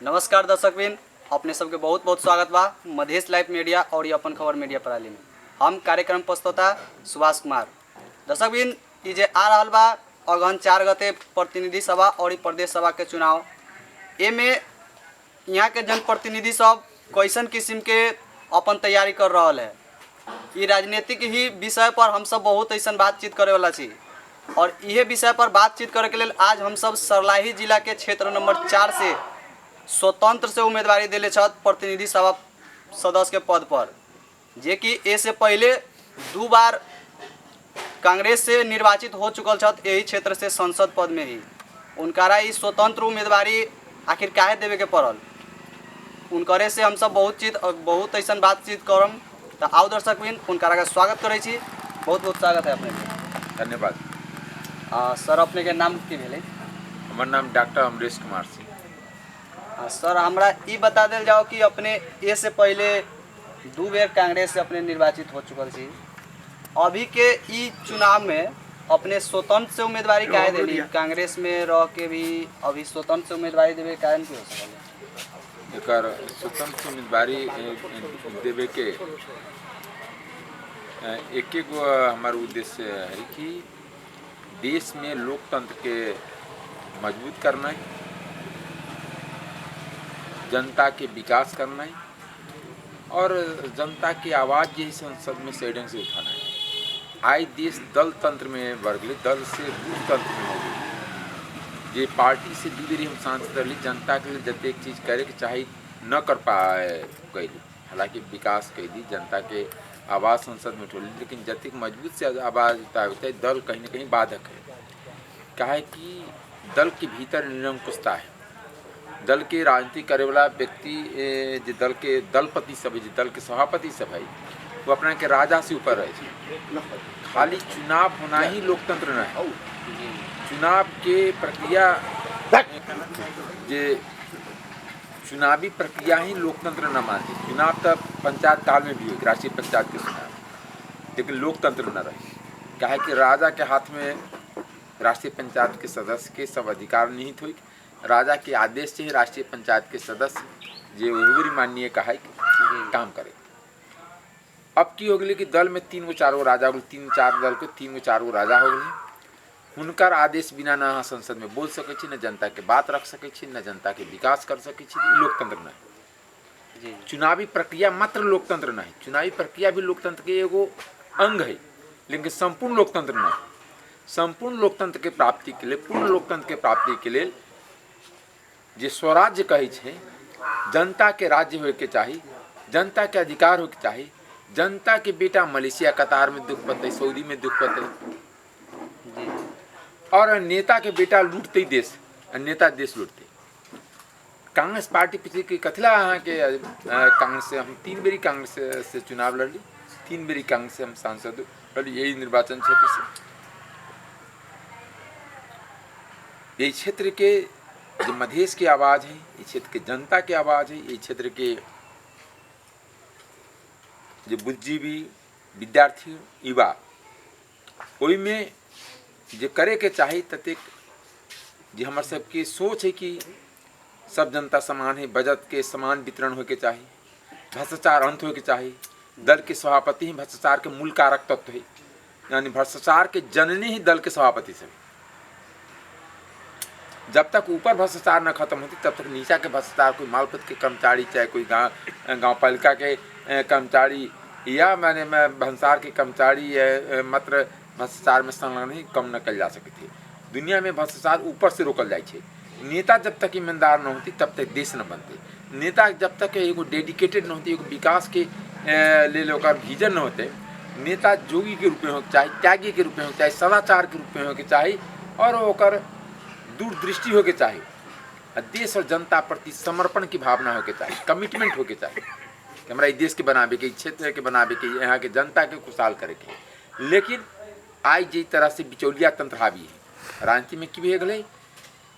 नमस्कार दर्शकबिन, अपने सबके बहुत बहुत स्वागत बा मधेश लाइव मीडिया और अपन खबर मीडिया प्रणाली में। हम कार्यक्रम प्रस्तोता सुभाष कुमार। दर्शकबिन, ई जे आ रहल बा अगहन 4 गते प्रतिनिधि सभा और प्रदेश सभा के चुनाव, एमे यहाँ के जनप्रतिनिधि सब कैसन किस्म के अपन तैयारी कर रहल है। ये राजनीतिक ही विषय पर हम सब बहुत ऐसा बातचीत करे वाला छी और यह विषय पर बातचीत करे के लिए आज हम सब सर्लाही जिला के क्षेत्र नंबर 4 से स्वतंत्र से उम्मीदवारी दिले छत प्रतिनिधि सभा सदस्य के पद पर, जे कि ऐसे पहले 2 बार कांग्रेस से निर्वाचित हो चुकल छत यही क्षेत्र से संसद पद में ही। उनकारा ई स्वतंत्र उम्मीदवारी आखिर काहे देवे के पड़ल, उनकरे से हम सब बहुत ऐसा बातचीत करम। तो आओ दर्शक बिन, उनकारा का स्वागत करे छी। बहुत बहुत स्वागत है अपने के। धन्यवाद। सर, अपने के नाम की भेले? हमार नाम डॉक्टर अमरेश कुमार सिंह। सर, हमरा ई बता दिल जाओ कि अपने ये से पहले 2 बेर कांग्रेस से अपने निर्वाचित हो चुकल छी। अभी के ई चुनाव में अपने स्वतंत्र से उम्मीदवारी काहे देली? कांग्रेस में रह के भी अभी स्वतंत्र से उम्मीदवारी देवे कारण की हो सकल? एकर स्वतंत्र उम्मीदवारी देवे के एक हमार उद्देश्य है कि देश में लोकतंत्र के मजबूत करना है, जनता के विकास करना है और जनता की आवाज़ यही संसद में सही ढंग से उठाना है। आज देश दल तंत्र में बढ़ गए, दल से बूथ तंत्र में हो गई। ये पार्टी से दूरी हम सांसद रही, जनता के लिए जतेक चीज़ करे के चाहे न कर पाए कैली, हालांकि विकास कैली, जनता के आवाज़ संसद में उठौली, लेकिन जतेक मजबूत से आवाज़ उठाए दल कहीं ना कहीं बाधक है। काहे कि दल के भीतर निरंकुशता है। दल के राजनीति करे वाला व्यक्ति जो दल के दलपति सब है, जो दल के सभापति सब है, वो अपना के राजा से ऊपर रहे। खाली चुनाव होना ही लोकतंत्र न है। चुनाव के प्रक्रिया जे चुनावी प्रक्रिया ही लोकतंत्र न मानती। चुनाव तब पंचायत काल में भी हो, राष्ट्रीय पंचायत के चुनाव, लेकिन लोकतंत्र न रहे। काहे कि राजा के हाथ में राष्ट्रीय पंचायत के सदस्य के सब अधिकार निहित हुई। राजा के आदेश से ही राष्ट्रीय पंचायत के सदस्य जो वही माननीय कहा है काम करे। अब की हो गई कि दल में 3-4 राजा हो गए, 3-4 दल के 3-4 राजा हो गए। हुनकर आदेश बिना न संसद में बोल सके, न जनता के बात रख सके, न जनता के विकास कर सके। लोकतंत्र न है। चुनावी प्रक्रिया मात्र लोकतंत्र न है। चुनावी प्रक्रिया भी लोकतंत्र के एगो अंग है, लेकिन संपूर्ण लोकतंत्र न है। संपूर्ण लोकतंत्र के प्राप्ति के लिए, पूर्ण लोकतंत्र के प्राप्ति के लिए जे स्वराज्य कहे छे, जनता के राज्य होए के चाहिए, जनता के अधिकार होए के चाहिए। जनता के बेटा मलेशिया कतार में दुख पते, सऊदी में दुख पते, और नेता के बेटा लूटते ही देश, नेता देश लूटते। कांग्रेस पार्टी पिछले की कथला के कांग्रेस से हम 3 बेरी कांग्रेस से चुनाव लड़ी, 3 बेरी कांग्रेस से हम सांसद लड़ी यही निर्वाचन क्षेत्र से। यही क्षेत्र के जो मधेश की आवाज़ है, ये क्षेत्र के जनता की आवाज़ है, ये क्षेत्र के जो बुद्धिजीवी विद्यार्थी युवा, ओई में जो करे के चाहिए ततेक जो हमारे सबकी सोच है कि सब जनता समान है, बजट के समान वितरण हो के चाहिए, भ्रष्टाचार अंत हो के चाहिए। दल के सभापति ही भ्रष्टाचार के मूल कारक तत्व है, यानी भ्रष्टाचार के जननी ही दल के सभापति से। जब तक ऊपर भ्रष्टाचार न खत्म होती तब तक नीचा के भ्रष्टाचार, कोई मालपत के कर्मचारी, चाहे कोई गाँव पालिका के कर्मचारी या मैंने भंसार के कर्मचारी मात्र भ्रष्टाचार में संलग्न ही कम न कल जा सके थे। दुनिया में भ्रष्टाचार ऊपर से रोकल जाए छे। नेता जब तक ईमानदार न होती तब तक देश न बनते। नेता जब तक एगो डेडिकेटेड न होती, एगो विकास के लेल ओकर विजन न होते। नेता जोगी के रूप में हो चाहे, त्यागी के रूप में हो चाहे, सदाचार के रूप में हो के चाहे, और ओकर दूरदृष्टि हो के चाहिए, देश और जनता प्रति समर्पण की भावना हो के चाहिए, कमिटमेंट हो के चाहिए कि हमारा देश के बनावे के, क्षेत्र के बनावे के, यहाँ के जनता के खुशहाल करे के। लेकिन आज जिस तरह से बिचौलिया तंत्र हावी है राजनीति में, की भी गए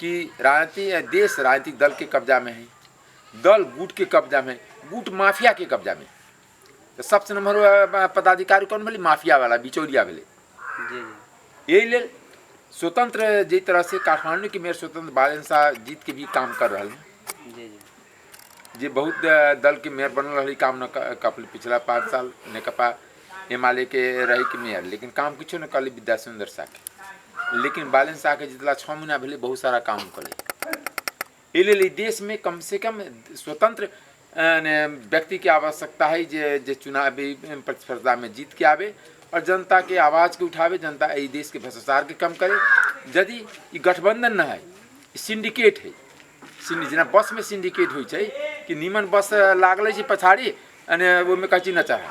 कि राजनीति देश राजनीतिक दल के कब्जा में है, दल गुट के कब्जा में, गुट माफिया के कब्जा में। तो सबसे नंबर पदाधिकारी कौन भले? माफिया वाला, बिचौलिया भले। यही ले स्वतंत्र जिस तरह से काठमांडू की मेयर स्वतंत्र बालन शाह जीत के भी काम कर रहे हैं, जे बहुत दल के मेयर बनल रही, काम न कपल पिछला 5 साल नेकपा एमाले के रही के मेयर, लेकिन काम किछो न कल विद्या सुंदर शाह के। लेकिन बालन शाह के जितला 6 महीना भेले बहुत सारा काम कले। एले देश में कम से कम स्वतंत्र व्यक्ति की आवश्यकता है जे चुनावी प्रतिस्पर्धा में जीत के आवे और जनता के आवाज़ के उठावे, जनता ये देश के भ्रष्टाचार के कम करे। यदि ये गठबंधन न है, सिंडिकेट है, जेना बस में सिंडिकेट हो कि नीमन बस लागल है पछाड़ी वो में कची न चाहे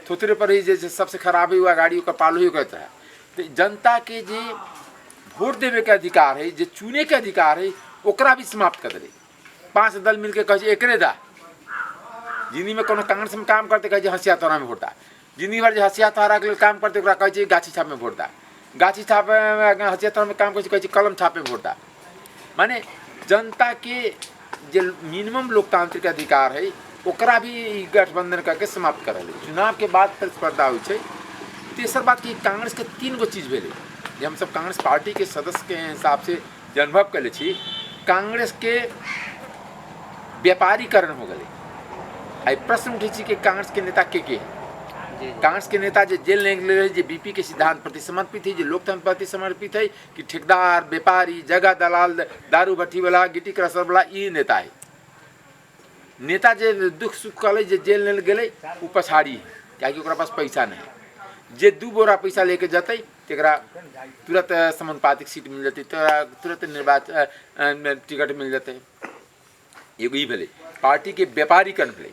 थोतरे पर ही जैसे सबसे खराब हुआ गाड़ी का पालो ही कहता है। तो जनता के जे वोट देवे के अधिकार है, जे चुने के अधिकार है, ओकरा भी समाप्त कर दे। 5 दल मिलकर कहे एकरे दा, जिंदगी में कोनो कांग्रेस में काम करते कहे हंसिया तोरा में वोट दा, जिंदगी भर हंसिया तोरा के काम करते कहे गाछी छाप में वोट दा, गाछी छाप हंसिया तोरा में काम करे कलम छाप में वोट दा। माने जनता के जो मिनिमम लोकतांत्रिक अधिकार है ओकरा भी गठबंधन करके समाप्त कर। चुनाव के बाद प्रतिस्पर्धा हो। तेसर बात कि कांग्रेस के 3 गो चीज भेले जे हम सब कांग्रेस पार्टी के सदस्य के हिसाब से अनुभव कर छी। कांग्रेस के व्यापारीकरण हो गए। आई प्रश्न उठे छी कि कांग्रेस के नेता के है। कांग्रेस के नेता जो जेल नहीं गए, जो बीपी के सिद्धांत प्रति समर्पित है, जो लोकतंत्र प्रति समर्पित है कि ठेकेदार, व्यापारी, जगह दलाल, दारू भट्टी वाला, गिट्टी क्रशर वाला ये नेता है। नेता जो दुख सुख कल जो जेल नहीं गए वो पछाड़ी है, क्या पास पैसा नहीं। जे 2 बोरा पैसा लेके जते तरा तुरंत समानुपातिक सीट मिल जाती, तुरंत निर्वाचन टिकट मिल जाते। एगो ये भेले पार्टी के व्यापारीकरण भेले।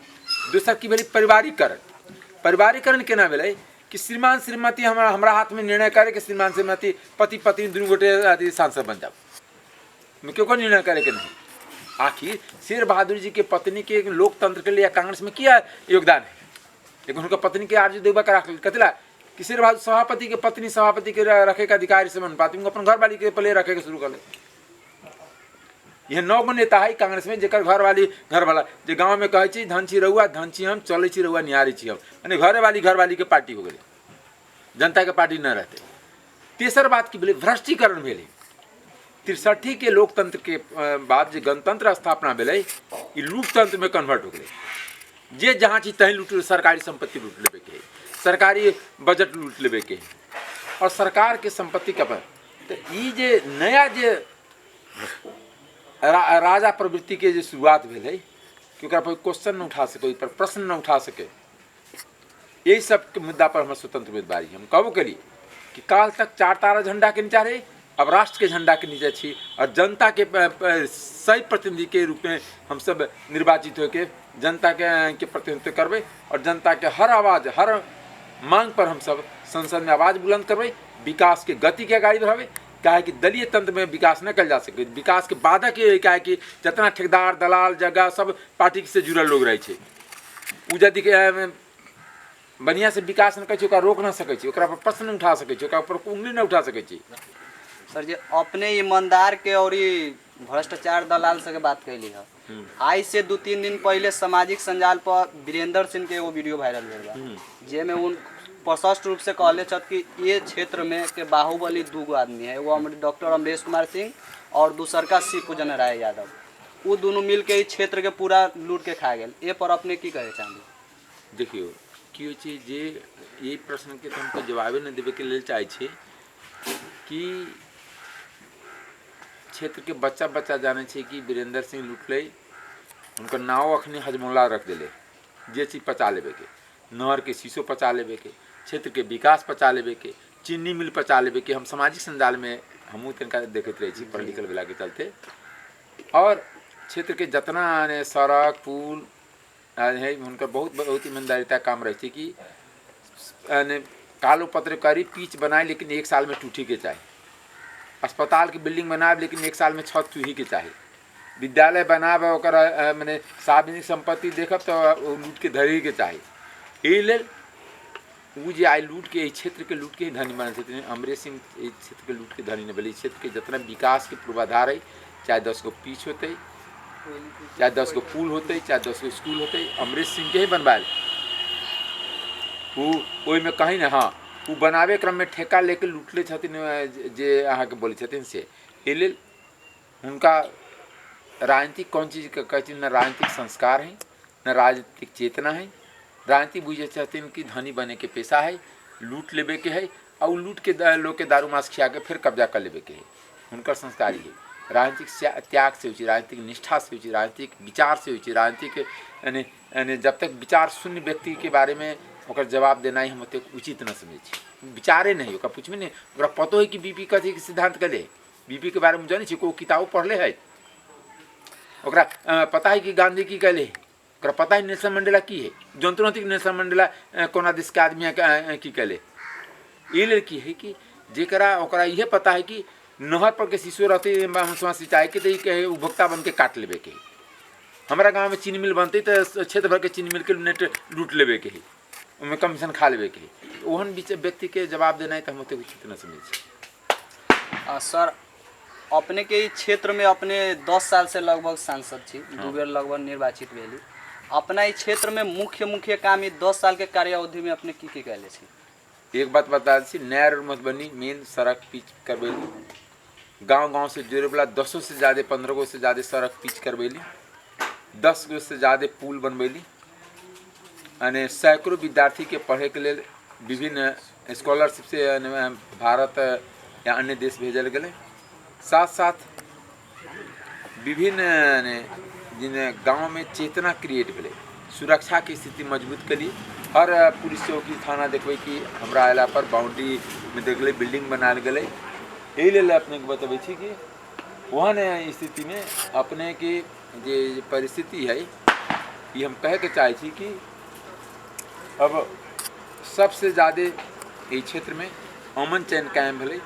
दूसरा की भेले पारिवारिकरण। पारिवारिकरण केना भेले कि श्रीमान श्रीमती हमारा हाथ में निर्णय करे कि श्रीमान श्रीमती पति पत्नी दुनू गोटे सांसद बन जाओ। मैं क्यों निर्णय करे के नहीं। आखिर शेर बहादुर जी के पत्नी के लोकतंत्र के लिए कांग्रेस में क्या योगदान है। लेकिन उनका पत्नी के आरजू देवा का कतला कि शेर बहादुर सभापति के पत्नी सभापति के रखे का अधिकार से मन पाती अपन घर वाली के पहले रखे के शुरू कर ले। यह 9 गो नेता है कांग्रेस में जेकर घर वाला जो गांव में कहे धन छी रहुआ, धन छी हम, चले छी रहुआ, निहारी छी हम, यानी घर वाली के पार्टी हो गए, जनता के पार्टी न रहते। तेसर बात की बोले भ्रष्टीकरण भेले। 63 के लोकतंत्र के बाद जो गणतंत्र स्थापना भेले ये लोकतंत्र में कन्वर्ट हो गए। जे जहाँ चीज तहीं लूट, सरकारी संपत्ति लूट लेवे के, सरकारी बजट लूट लेवे के और सरकार के संपत्ति का। तो ये जे नया जे राजा प्रवृत्ति के जो शुरुआत भेले कि पर क्वेश्चन न उठा सके, पर प्रश्न न उठा सके, यही सब के मुद्दा पर हम स्वतंत्र उम्मीदवारी हम कबो करी कि काल तक 4 तारा झंडा के नीचे रहे, अब राष्ट्र के झंडा के नीचे छी और जनता के सही प्रतिनिधि के रूप में हम सब निर्वाचित होकर जनता के प्रतिनिधित्व करबे और जनता के हर आवाज़, हर मांग पर हम सब संसद में आवाज़ बुलंद करबे। विकास के गति के आगाड़ी बढ़ावे। क्या है कि दलीय तंत्र में विकास न कल जा सके। विकास के बाधक ये क्या है कि जितना ठेकेदार, दलाल, जगह सब पार्टी से जुड़ल लोग रहे छे, उ यदि बढ़िया से विकास न करे रोक न सके, पर प्रश्न न उठा सके, पर उंगली न उठा सके। सर जी अपने ईमानदार के और भ्रष्टाचार दलाल से बात कैली है। आज से 2-3 दिन पहले सामाजिक संजाल पर वीरेंद्र सिंह के वो वीडियो वायरल भेल बा जेमे उन स्पष्ट रूप से कहले छत कि ये क्षेत्र में के बाहुबली 2 गो आदमी है, वो डॉक्टर अमरेश कुमार सिंह और दूसर का शिवपूजन राय यादव। वो दोनों मिल के इस क्षेत्र के पूरा लूट के खा गए। ये पर अपने की कहे चाहेंगे। देखियो की हो छै जे ये प्रश्न के हमको जवाब न देवे के लिए चाहे छे कि क्षेत्र के बच्चा जाने छे कि वीरेंद्र सिंह लूटले, उनका नाव अखने हजमोला रख दिले, जे चीज पचा लेवे के, नहर के शीशो पचा लेवे के, क्षेत्र के विकास पचा लेवे के, चीनी मिल पचा लेवे के। हम सामाजिक संजाल में हमू तनका देखते रहे छी पढ़ लिखल वाला के चलते। और क्षेत्र के जितना सड़क पुल है उनका बहुत ईमानदारीता काम रहे कि कालो पत्र करी पीच बनाए लेकिन 1 साल में टूटी के चाहे, अस्पताल की बिल्डिंग बनाए लेकिन 1 साल में छत टूही के चाहे, विद्यालय बनाब ओकर मैंने सार्वजनिक संपत्ति देखब तो लूट के धरी के चाहे। यही लेल वो जे आई लूट के क्षेत्र के लूट के ही धनी माने छथिन। अमरेश सिंह क्षेत्र के लूट के धनी न भेलै। क्षेत्र के जितना विकास के पूर्वाधार है, चाहे 10 गो पीच होते, चाहे 10 गो पुल होते, चाहे 10 गो स्कूल होते, अमरेश सिंह के ही बनवायल। वो में कहीं ना हाँ वो बनावे क्रम में ठेका लेके लूटले छथिन जे अहाँ के बोले छथिन से। एहि लेल हुनका राजनीतिक कौन चीज़ कहती न राजनीतिक संस्कार है न राजनीतिक चेतना है। राजनीति बुझे चाहते कि धनी बने के पेशा है, लूट लेवे के है और लूट के लोग के दारू मांस खिया के फिर कब्जा कर लेवे के है। उनका संस्कार ही है। राजनीतिक त्याग से होची, राजनीतिक निष्ठा से होची, राजनीतिक विचार से होची। राजनीतिक यानी जब तक विचार शून्य व्यक्ति के बारे में ओकर जवाब देना ही हम ओतेक उचित न समझे छी। विचारे नहीं ओकर पूछबे नहीं, ओकरा पतो है कि बीपी कथी के सिद्धांत कले, बीपी के बारे में जानी छी, को किताब पढ़ले है, ओकरा पता है कि गांधी की कहले, ओकरा पता है नेल्सन मंडेला की है, जनतो नहीं नेल्सन मंडेला कोना देश के आदमी की कहले। ये लड़की है कि जेकरा ओकरा यह पता है कि नहर पर के शिशु रहते सिंचाई के तो कहे उपभोक्ता बन के काट लेवे के। हमारा गांव में चीनी मिल बनते तो क्षेत्र भर के चीनी मिल के नेट लूट लेवे के, उनमें कमीशन खा लेवे के। ओहन व्यक्ति के जवाब देना है तो हम ओते उचित न समझे। सर अपने के क्षेत्र में अपने 10 साल से लगभग सांसद छी, दू बेर लगभग निर्वाचित भेली। अपना इस क्षेत्र में मुख्य काम 10 साल के कार्यावधि में अपने की कैले छी? एक बात बता दी, नया रोड मधुबनी मेन सड़क पिच करवेली, गांव से जोड़े वाला 10 से ज़्यादा 15 से ज़्यादा सड़क पिच करवेली, 10 से ज़्यादा पुल बनवेली, यानी सैकड़ों विद्यार्थी के पढ़े के लिए विभिन्न स्कॉलरशिप से भारत या अन्य देश भेजल गए। साथ साथ विभिन्न जिन गांव में चेतना क्रिएट भेले, सुरक्षा की स्थिति मजबूत के लिए हर पुलिस चौकी थाना देखबे कि हमरा इला पर बाउंड्री में देखले बिल्डिंग बनाल गए। यही लेल अपने को बतबे छी कि वहन स्थिति में अपने के जे परिस्थिति है ये हम कहे के चाहे छी कि अब सबसे ज़्यादा ये क्षेत्र में अमन चैन कायम भेले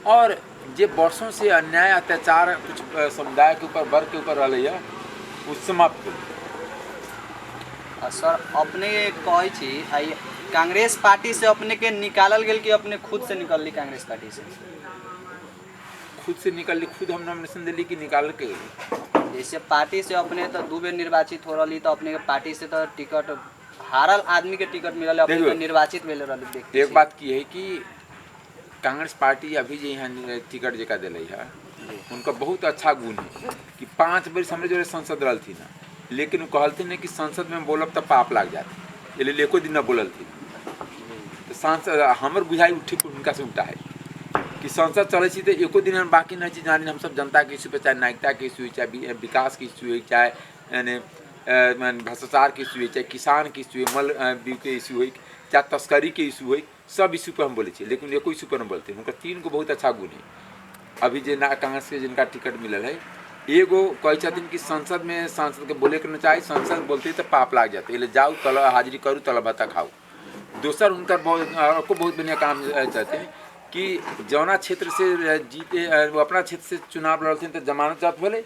और जे वर्षों से अन्याय अत्याचार कुछ समुदाय के ऊपर वर्ग के ऊपर रही है वो समाप्त हो। सर अपने कहे छी आई कांग्रेस पार्टी से अपने के निकालल गेल कि अपने खुद से निकलली कांग्रेस पार्टी से? खुद से निकलली, खुद हम नॉमिनेशन दिल्ली की निकाल के। जैसे पार्टी से अपने तो 2 बेर निर्वाचित हो रही, तो अपने के पार्टी से तो टिकट हारल आदमी के टिकट मिलल, अपने तो निर्वाचित भेल रही। एक बात की है कि कांग्रेस पार्टी अभी जो यहाँ टिकट जका दिले है उनका बहुत अच्छा गुण है कि 5 वर्ष हमारे जो संसद रही थी ना, लेकिन वो कहते हैं कि संसद में बोलब तो पाप लग जाते, इसलिए एको दिन न बोलल थी। तो सांसद हमार बुझाई ठीक उनका से उल्टा है कि संसद चले थी तो एको दिन हम बाकी नहीं चीज जानी, हम सब जनता के इशू पे, चाहे नागरिकता के इशू, चाहे विकास के इशू, चाहे भ्रष्टाचार के इशू, चाहे किसान के इशू, मल के इशू हो, चाहे तस्करी के इशू हो, सब इशू पर हम बोले छे, लेकिन एको इशू पर न बोलते। उनका 3 को बहुत अच्छा गुण है। अभी जो कांग्रेस के जिनका टिकट मिलल है, एगो कहे कि संसद में सांसद के बोले के न चाहे, संसद बोलते तो पाप लग जाते, इसलिए जाओ तल हाजिरी करूँ तल भत्ता खाओ। दोसर उनका बहुत बढ़िया काम चाहते हैं कि जौना क्षेत्र से जीते वो अपना क्षेत्र से चुनाव लड़ते हैं तो जमानत जात बोले।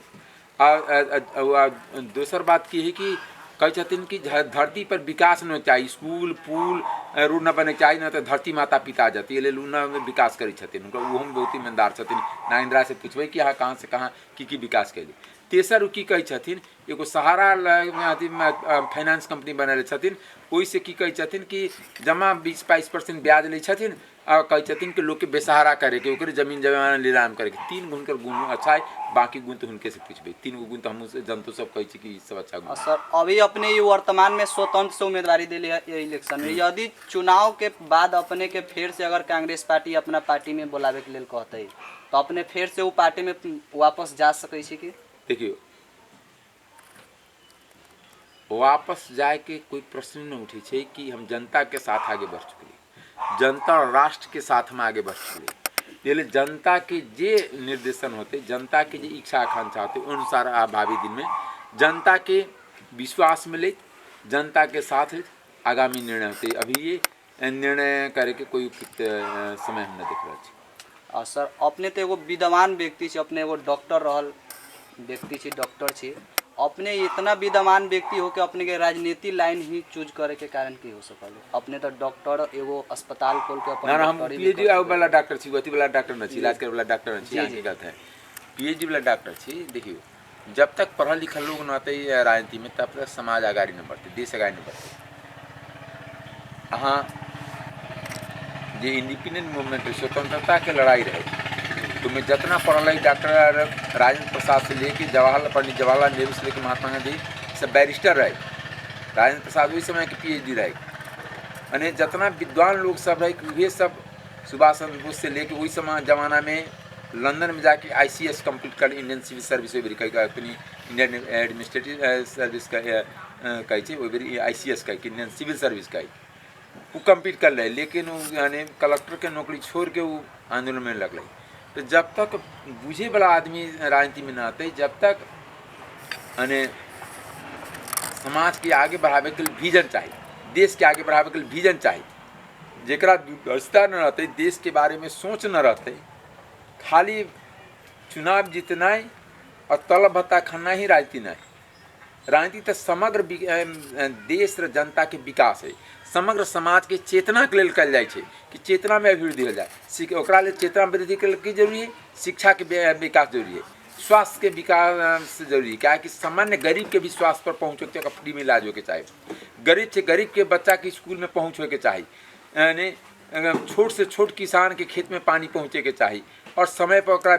दोसर बात की है कि कहे चाहते कि धरती पर विकास न चाहिए, स्कूल पुल रोड न बने चाहिए, न तो धरती माता पिता जाती है विकास करी छथिन। उनका वो हम बहुत ईमानदार छथिन। नाइंद्रा से पूछबे कि यहाँ कहाँ से कहाँ की विकास कैली। तेसर वो की कहे छथिन, एगो सहारा फाइनेंस कंपनी बनल छथिन, ओहि से की कहे छथिन कि जमा 20-22% ब्याज ले छथिन और कहे छथिन कि लोग के बेसहारा करे के, ओकरे जमीन जमीन नीलाम करे के। 3 गुण कर गुण अच्छा है, बाकी गुण तो उनके से पूछबे। 3 गुण तो हम जनतो सब कहे छी कि सब अच्छा गुण। सर अभी अपने ये वर्तमान में स्वतंत्र से उम्मीदवारी दिले है इलेक्शन में, यदि चुनाव के बाद अपने के फिर से अगर कांग्रेस पार्टी अपना पार्टी में बुलावे के लिए कहते है तो अपने फिर से वो पार्टी में वापस जा सके छी कि? देखियो, वापस जाए के कोई प्रश्न न उठे छे कि हम जनता के साथ आगे बढ़ चुके, जनता और राष्ट्र के साथ हम आगे बढ़ चुके। इसलिए जनता के जे निर्देशन होते, जनता के जे इच्छा आकांक्षा होते, अनुसार भावी दिन में जनता के विश्वास मिले, जनता के साथ आगामी निर्णय होते। अभी ये निर्णय करे के कोई उपयुक्त समय हम न देख रहे छी। सर अपने तो एगो विद्वान व्यक्ति छे, अपने एगो डॉक्टर रहल व्यक्ति छे, डॉक्टर छे, अपने इतना विद्वान व्यक्ति हो के अपने के राजनीति लाइन ही चूज करे के कारण की हो सकल? अपने तो डॉक्टर एगो अस्पताल खोल के अपन हम पीएचडी वाला डॉक्टर छी, अथी वाला डॉक्टर न छी, इलाज करे वाला डॉक्टर न छी। आगे बात है पीएचडी वाला डॉक्टर छी। देखियो, जब तक पढ़ल लिखल लोग न आते राजनीति में तब तक समाज आगाड़ी न बढ़ते, देश आगाड़ी न बढ़ते। हाँ, जे इंडिपेंडेंट मूवमेंट स्वतंत्रता के लड़ाई रहे तुम्हें जितना पढ़ल है डॉक्टर राजेंद्र प्रसाद से लेके पंडित जवाहरलाल नेहरू से लेके महात्मा गांधी सब बैरिस्टर रहे। राजेंद्र प्रसाद वही समय के PhD रहे। यानी जितना विद्वान लोग सब रहे वे सब सुभाष चंद्र बोस से लेके वही समय जमाना में लंदन में जाके ICS कंप्लीट कर इंडियन सिविल सर्विस अपनी इंडियन एडमिनिस्ट्रेटिव सर्विस का कहे ICS का इंडियन सिविल सर्विस का वो कंप्लीट कर रहे। लेकिन वो यानी कलेक्टर के नौकरी छोड़ के वो आंदोलन में लग रही। तो जब तक बुझे वाला आदमी राजनीति में न आते, जब तक यानी समाज के आगे बढ़ावे के लिए विजन चाहिए, देश के आगे बढ़ावे के लिए विजन चाहिए, जरा दूरदर्शिता न रहते, देश के बारे में सोच न रहते, खाली चुनाव जीतना है और तलब भत्ता खाना ही राजनीति नहीं। राजनीति तो समग्र देश र जनता के विकास है, समग्र समाज के चेतना के लिए कल जाए कि चेतना में अभिवृद्धि हो जाए। ओकरा लिए चेतना वृद्धि के लिए जरूरी है, शिक्षा के विकास जरूरी है, स्वास्थ्य के विकास जरूरी है। क्या है कि सामान्य गरीब के भी स्वास्थ्य पर पहुँच होते फ्री में इलाज होके चाहिए, गरीब से गरीब के बच्चा के स्कूल में पहुँच होके चाहिए, यानी छोट से छोट किसान के खेत में पानी पहुँचे के चाहिए, और समय पर ओकरा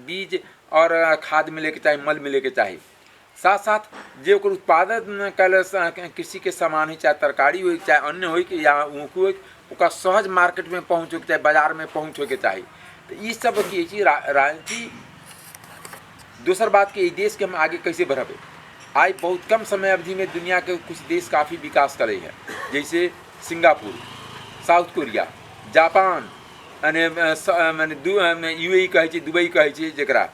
बीज और खाद मिले के चाहिए, मल मिले के चाहिए। साथ साथ जो उत्पादन कल कृषि के सामान हो, चाहे तरकारी हो, चाहे अन्न हो या ऊख हो, ओका सहज मार्केट में पहुँच होके चाहिए, बाजार में पहुँच होके चाहिए। तो ये सब की चीज राजनीति। दूसर बात कि देश के हम आगे कैसे बढ़ावे। आज बहुत कम समय अवधि में दुनिया के कुछ देश काफ़ी विकास करे हैं, जैसे सिंगापुर, साउथ कोरिया, जापान, मैंने UAE कहे, दुबई कहे, जरा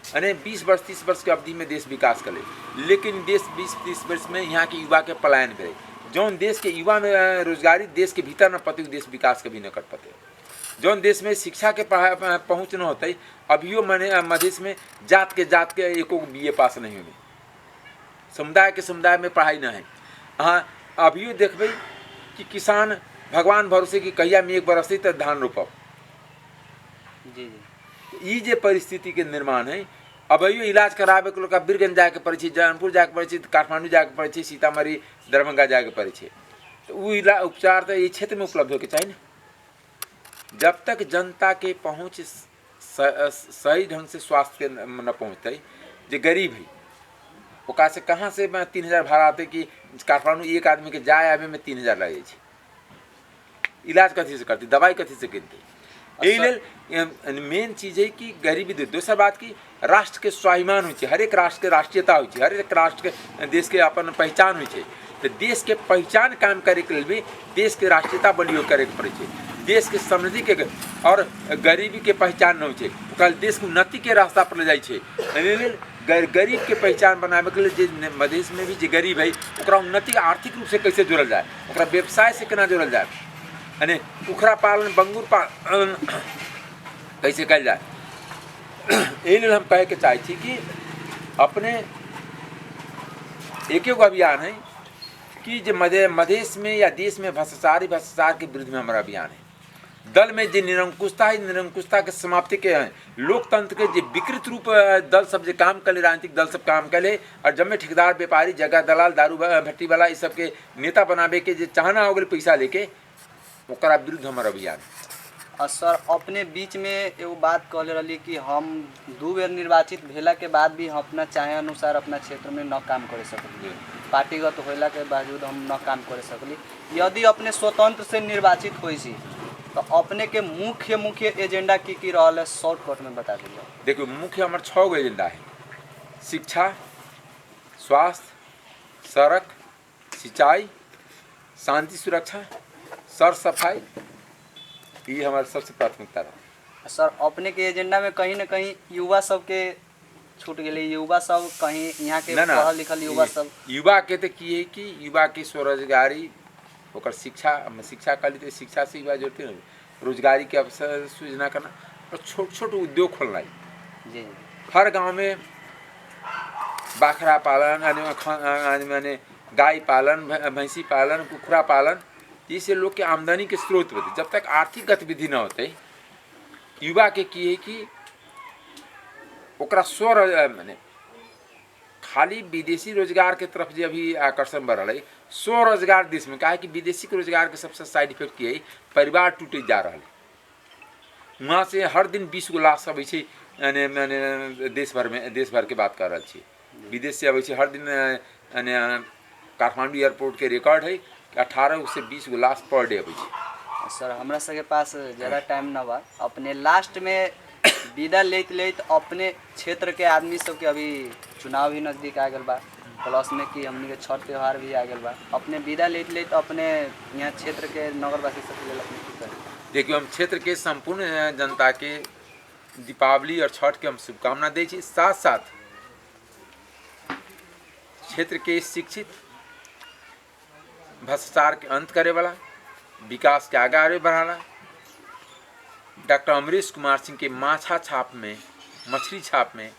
यानी 20 वर्ष 30 वर्ष के अवधि में देश विकास करे। लेकिन देश 20-30 वर्ष में यहाँ के युवा के पलायन करे। जौन देश के युवा में रोजगारी देश के भीतर न पाते, देश विकास कभी न कर पाते। जौन देश में शिक्षा के पहुँच न होते, अभियो मैंने मधेश में जात के एको BA पास नहीं हुए, समुदाय में पढ़ाई न है। हाँ, अभियो देखबे कि किसान भगवान भरोसे कि कहिया मेघ बरसते तो धान रोपब। जी ये जे परिस्थिति के निर्माण है। अब इलाज करावे के लोग बीरगंज जाके पड़े, जौनपुर जाके पड़े, काठमांडू जाके पड़े, सीतामढ़ी दरभंगा जाके पड़े, तो वो उपचार तो ये क्षेत्र में उपलब्ध होके चाहिए ना। जब तक जनता के पहुँच सही ढंग से स्वास्थ्य के न पहुँचते, जो गरीब है ओका से कहाँ से 3000 भाड़ा आते कि काठमांडू एक आदमी के जाए आवे में 3000 लगे, इलाज कथी से करती, दवाई कथी से किनती। यही मेन चीज़ है कि गरीबी दूर। दूसरा बात की राष्ट्र के स्वाभिमान हो, हर एक राष्ट्र के राष्ट्रीयता हो, हर एक राष्ट्र के देश के अपन पहचान हो। तो देश के पहचान काम करे के लिए भी देश के राष्ट्रीयता बलियो करे के पड़े, देश के समृद्धि के और गरीबी के पहचान न हो, देश के उन्नति के रास्ता पर ले जाए। गरीब के पहचान बनावे के लिए मधेश में भी जो गरीब है ओकरा उन्नति आर्थिक रूप से कैसे जोड़ल जाए, ओकरा व्यवसाय से केना जोड़ल जाए, यानी उखरा पालन, बंगूर पालन कैसे कल जाए। यही हम कहे के चाहे थी कि अपने एक अभियान है कि जो मधेश में या देश में भ्रष्टाचार के विरुद्ध में हमारा अभियान है। दल में जो निरंकुशता है, निरंकुशता के समाप्ति के हैं, लोकतंत्र के जो विकृत रूप दल सब जो काम करे, राजनीतिक दल सब काम करे, और जब में ठेकेदार, व्यापारी, जगह दलाल, दारू भट्टी वाला इस सब के नेता बनावे के जो चाहना हो गए पैसा लेके, ओकरा विरुद्ध हमारा अभियान। सर, अपने बीच में एगो बात कहले रही कि हम 2 बेर निर्वाचित भेला के बाद भी हम अपना चाहे अनुसार अपना क्षेत्र में न काम करे सकली, पार्टीगत होला के बावजूद हम न काम करे सकली। यदि अपने स्वतंत्र से निर्वाचित होई सी तो अपने के मुख्य एजेंडा की रहल है, शॉर्टकट में बता दीजिए। देखिए, मुख्य हमारे 6 गो एजेंडा है: शिक्षा, स्वास्थ्य, सड़क, सिंचाई, शांति सुरक्षा, सर सफाई, ये हमारे सबसे प्राथमिकता रहा। सर, अपने के एजेंडा में कहीं ना कहीं युवा सब के छूट गए, युवा सब कहीं यहाँ के पढ़ल लिखल युवा सब, युवा के तो किए कि युवा की स्वरोजगारी, ओकर शिक्षा कर ली, शिक्षा से युवा जोड़ते हैं, रोजगारी के अवसर सृजना करना और छोट उद्योग खोलना है। जी, हर गांव में बाखरा पालन, यानी गाय पालन, भैंसी पालन, कुखरा पालन, जिससे लोग के आमदनी के स्रोत बढ़े। जब तक आर्थिक गतिविधि न होते, युवा के किए कि ओकरा माने खाली विदेशी रोजगार के तरफ जो अभी आकर्षण बढ़ रहा है, स्वरोजगार देश में, कहा कि विदेशी के रोजगार के सबसे साइड इफेक्ट किए परिवार टूटे जा रहा है। वहाँ से हर दिन 20 गो लाश अबै छै यानी देश भर के बात कर रहा छी। विदेश से अबै छै हर दिन यानी काठमांडू एयरपोर्ट के रिकॉर्ड है कि 18 से 20 गो लाश पर डे अबै छै। सर हमरा सबके पास ज़्यादा टाइम न बा, अपने लास्ट में विदा लेत लेत अपने क्षेत्र के आदमी सबके अभी चुनाव भी नज़दीक आ गल बा, प्लस में कि हमनी के छठ त्यौहार भी आ गल बा, अपने विदा लेत लेत अपने यहाँ क्षेत्र के नगरवासी सबके लेल अपने की करें? देखियो हम क्षेत्र के संपूर्ण जनता के दीपावली और छठ के हम शुभकामना दै छी। साथ साथ क्षेत्र के शिक्षित, भ्रष्टाचार के अंत करे वाला, विकास के आगे बढ़ाना डॉक्टर अमरेश कुमार सिंह के माछा छाप में, मछली छाप में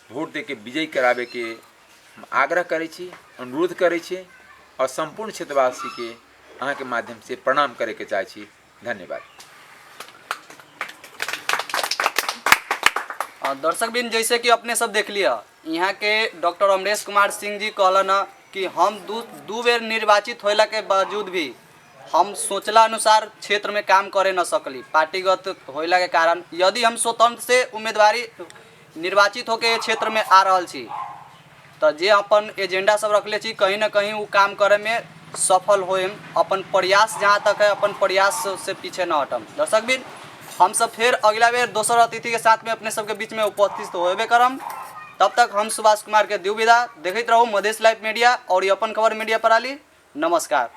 वोट दे के विजयी करावे के हम आग्रह करे छी, अनुरोध करे छी और संपूर्ण क्षेत्रवासी के अहाँ के माध्यम से प्रणाम करे के चाहे छी। धन्यवाद। दर्शक बिन जैसे कि अपने सब देख लिया, यहाँ के डॉक्टर अमरेश कुमार सिंह जी कहलन कि हम दू बेर निर्वाचित होला के बावजूद भी हम सोचला अनुसार क्षेत्र में काम करे न सकली, पार्टीगत होला के कारण। यदि हम स्वतंत्र से उम्मीदवारी निर्वाचित होके क्षेत्र में आ रहल छी तो जे अपन एजेंडा सब रखले छी कहीं ना कहीं वो काम करे में सफल होएम। अपन प्रयास जहाँ तक है अपन प्रयास से पीछे न हटम। दर्शक बिन हम सब फिर अगला बेर दोसर अतिथि के साथ में अपने सबके बीच में उपस्थित होबे करम। तब तक हम सुभाष कुमार के दिउ विदा। देखते रहो मधेश लाइव मीडिया और अपन खबर मीडिया प्रणाली। नमस्कार।